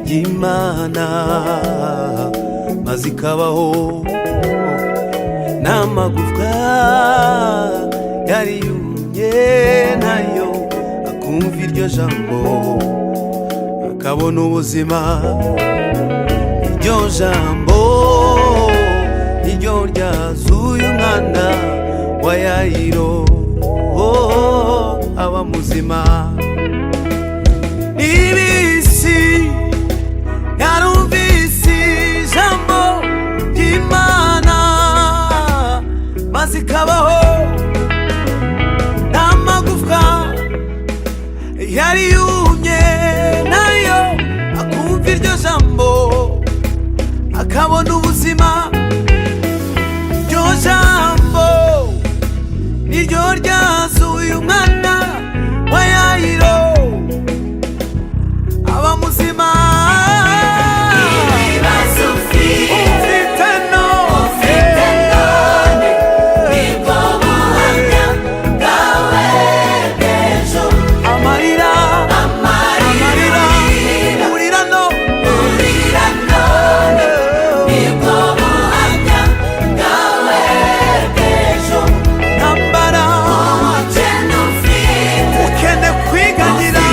y'Imana maze ikabaho n'amagufwa yari yumye nayo akumva iryo jambo akabona ubuzima. Iryo jambo niryo ryazuye umwana wa Yayiro aba muzima. Ibisi yarumvise ijambo ry'Imana maze ikabaho n'amagufwa yari yumye nayo akumva iryo jambo akabona ubuzima. Iryo jambo niryo ryazuye umwana wa Yayiro aba muzima. Ibibazo ufite none nibwo buhamya bwawe bw'ejo. Amarira urira none nibwo buhamya bwawe bw'ejo. ntambara Umukene ufite ukene kwiganyira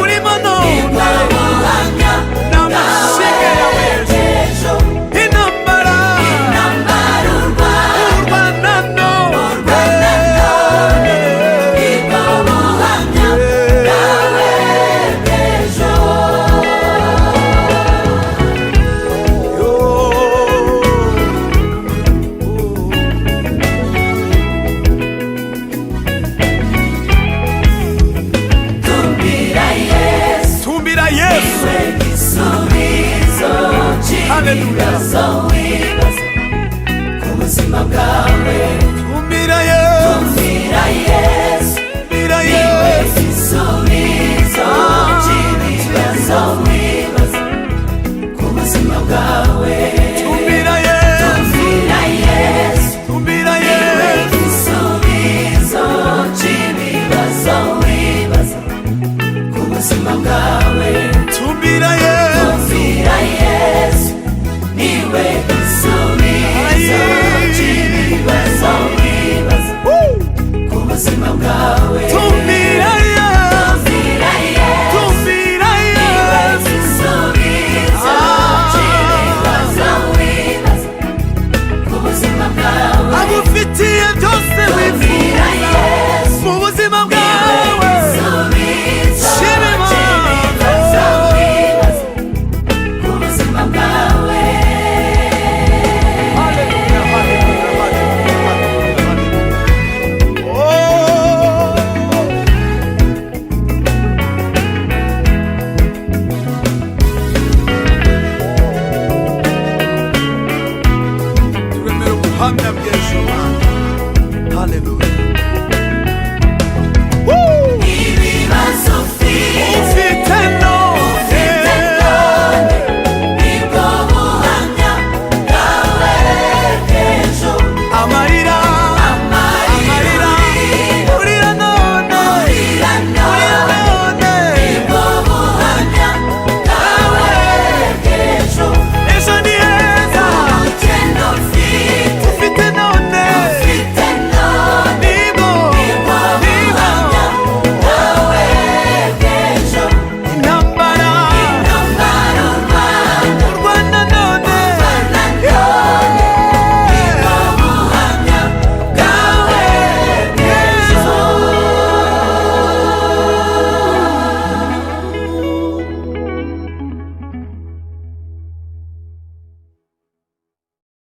urimo none buhamya n'amashiga yawe bw'ejo. intambara urwana none nibwo buhamya bwawe bw'ejo. tumbira Yesu Igisubizo Hallelujah. cy'ibibazo